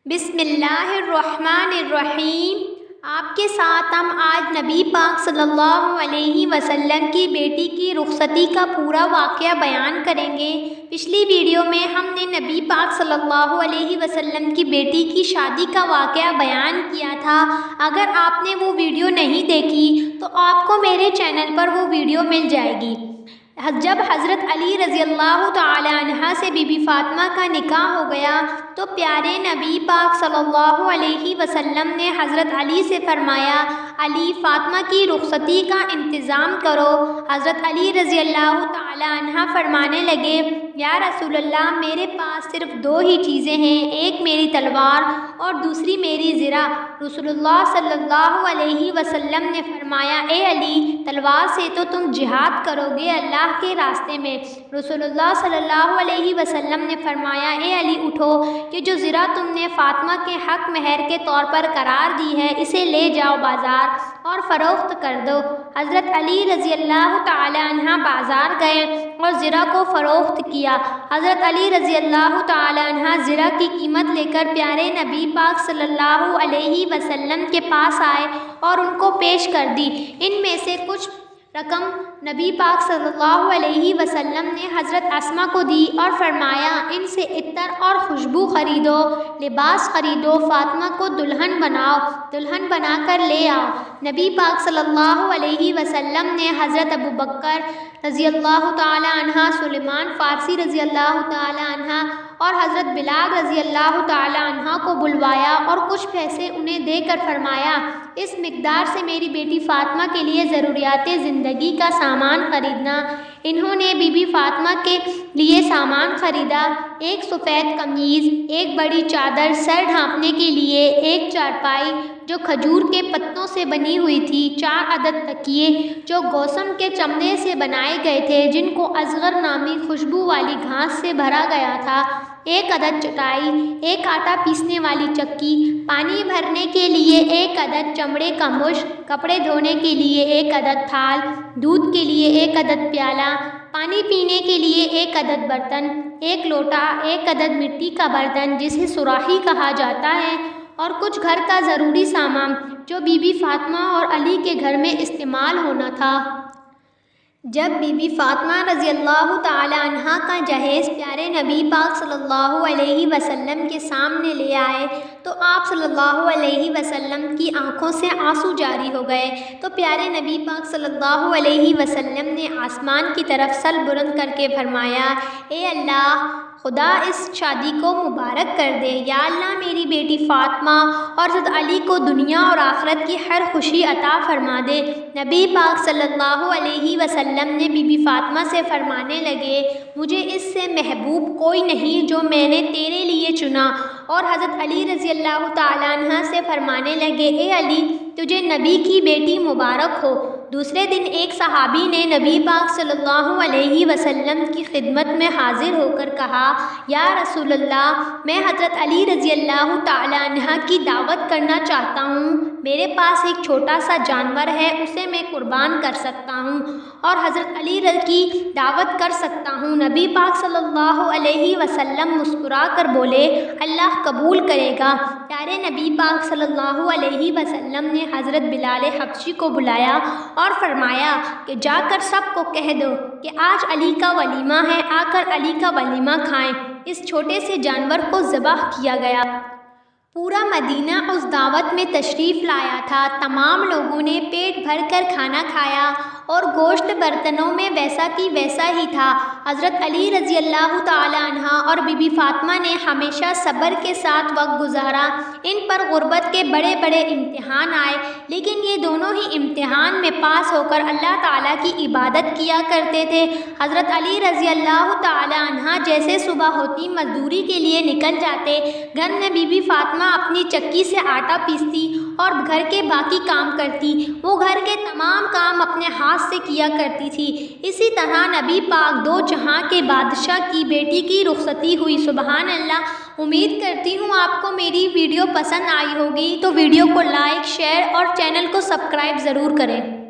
بسم اللہ الرحمن الرحیم۔ آپ کے ساتھ ہم آج نبی پاک صلی اللہ علیہ وسلم کی بیٹی کی رخصتی کا پورا واقعہ بیان کریں گے۔ پچھلی ویڈیو میں ہم نے نبی پاک صلی اللہ علیہ وسلم کی بیٹی کی شادی کا واقعہ بیان کیا تھا۔ اگر آپ نے وہ ویڈیو نہیں دیکھی تو آپ کو میرے چینل پر وہ ویڈیو مل جائے گی۔ جب حضرت علی رضی اللہ تعالی عنہ سے بی بی فاطمہ کا نکاح ہو گیا تو پیارے نبی پاک صلی اللہ علیہ وسلم نے حضرت علی سے فرمایا، علی فاطمہ کی رخصتی کا انتظام کرو۔ حضرت علی رضی اللہ تعالی عنہ فرمانے لگے، یا رسول اللہ، میرے پاس صرف دو ہی چیزیں ہیں، ایک میری تلوار اور دوسری میری زرہ۔ رسول اللہ صلی اللہ علیہ وسلم نے فرمایا، اے علی، تلوار سے تو تم جہاد کرو گے اللہ کے راستے میں۔ رسول اللہ صلی اللہ علیہ وسلم نے فرمایا، اے علی، اٹھو، کہ جو زرہ تم نے فاطمہ کے حق مہر کے طور پر قرار دی ہے اسے لے جاؤ بازار اور فروخت کر دو۔ حضرت علی رضی اللہ تعالی عنہ بازار گئے اور زرہ کو فروخت کیا۔ حضرت علی رضی اللہ تعالی عنہ زرہ کی قیمت لے کر پیارے نبی پاک صلی اللہ علیہ وسلم کے پاس آئے اور ان کو پیش کر دی۔ ان میں سے کچھ رقم نبی پاک صلی اللہ علیہ وسلم نے حضرت اسماء کو دی اور فرمایا، ان سے عطر اور خوشبو خریدو، لباس خریدو، فاطمہ کو دلہن بناؤ، دلہن بنا کر لے آؤ۔ نبی پاک صلی اللہ علیہ وسلم نے حضرت ابوبکر رضی اللہ تعالی عنہ، سلیمان فارسی رضی اللہ تعالی عنہ اور حضرت بلال رضی اللہ تعالی عنہ کو بلوایا اور کچھ پیسے انہیں دے کر فرمایا، اس مقدار سے میری بیٹی فاطمہ کے لیے ضروریات زندگی کا سامان خریدنا۔ انہوں نے بی بی فاطمہ کے لیے سامان خریدا، ایک سفید قمیض، ایک بڑی چادر سر ڈھانپنے کے لیے، ایک چارپائی جو کھجور کے پتوں سے بنی ہوئی تھی، 4 عدد تکیے جو گوسم کے چمڑے سے بنائے گئے تھے جن کو ازغر نامی خوشبو والی گھاس سے بھرا گیا تھا، 1 عدد چٹائی، ایک آٹا پیسنے والی چکی، پانی بھرنے کے لیے 1 عدد چمڑے کا مشک، کپڑے دھونے کے لیے 1 عدد تھال، دودھ کے لیے 1 عدد پیالہ، پانی پینے کے لیے 1 عدد برتن، 1 لوٹا، 1 عدد مٹی کا برتن جسے سراہی کہا جاتا ہے، اور کچھ گھر کا ضروری سامان جو بی بی فاطمہ اور علی کے گھر میں استعمال ہونا تھا۔ جب بی بی فاطمہ رضی اللہ تعالی عنہ کا جہیز پیارے نبی پاک صلی اللہ علیہ وسلم کے سامنے لے آئے تو آپ صلی اللہ علیہ وسلم کی آنکھوں سے آنسو جاری ہو گئے۔ تو پیارے نبی پاک صلی اللہ علیہ وسلم نے آسمان کی طرف سر بلند کر کے فرمایا، اے اللہ، خدا اس شادی کو مبارک کر دے۔ یا اللہ، میری بیٹی فاطمہ اور حضرت علی کو دنیا اور آخرت کی ہر خوشی عطا فرما دے۔ نبی پاک صلی اللہ علیہ وسلم نے بی بی فاطمہ سے فرمانے لگے، مجھے اس سے محبوب کوئی نہیں جو میں نے تیرے لیے چنا۔ اور حضرت علی رضی اللہ تعالی عنہ سے فرمانے لگے، اے علی، تجھے نبی کی بیٹی مبارک ہو۔ دوسرے دن ایک صحابی نے نبی پاک صلی اللہ علیہ وسلم کی خدمت میں حاضر ہو کر کہا، یا رسول اللہ، میں حضرت علی رضی اللہ تعالی عنہ کی دعوت کرنا چاہتا ہوں۔ میرے پاس ایک چھوٹا سا جانور ہے، اسے میں قربان کر سکتا ہوں اور حضرت علی کی دعوت کر سکتا ہوں۔ نبی پاک صلی اللہ علیہ وسلم مسکرا کر بولے، اللہ قبول کرے گا۔ پیارے نبی پاک صلی اللہ علیہ وسلم نے حضرت بلال حبشی کو بلایا اور فرمایا کہ جا کر سب کو کہہ دو کہ آج علی کا ولیمہ ہے، آ کر علی کا ولیمہ کھائیں۔ اس چھوٹے سے جانور کو ذبح کیا گیا۔ پورا مدینہ اس دعوت میں تشریف لایا تھا۔ تمام لوگوں نے پیٹ بھر کر کھانا کھایا اور گوشت برتنوں میں ویسا کی ویسا ہی تھا۔ حضرت علی رضی اللہ تعالی عنہ اور بی بی فاطمہ نے ہمیشہ صبر کے ساتھ وقت گزارا۔ ان پر غربت کے بڑے بڑے امتحان آئے، لیکن یہ دونوں ہی امتحان میں پاس ہو کر اللہ تعالیٰ کی عبادت کیا کرتے تھے۔ حضرت علی رضی اللہ تعالی عنہ جیسے صبح ہوتی مزدوری کے لیے نکل جاتے، گھر میں بی بی فاطمہ اپنی چکی سے آٹا پیستی اور گھر کے باقی کام کرتی۔ وہ گھر کے تمام کام اپنے ہاتھ سے کیا کرتی تھی۔ اسی طرح نبی پاک دو جہاں کے بادشاہ کی بیٹی کی رخصتی ہوئی۔ سبحان اللہ۔ امید کرتی ہوں آپ کو میری ویڈیو پسند آئی ہوگی، تو ویڈیو کو لائک، شیئر اور چینل کو سبسکرائب ضرور کریں۔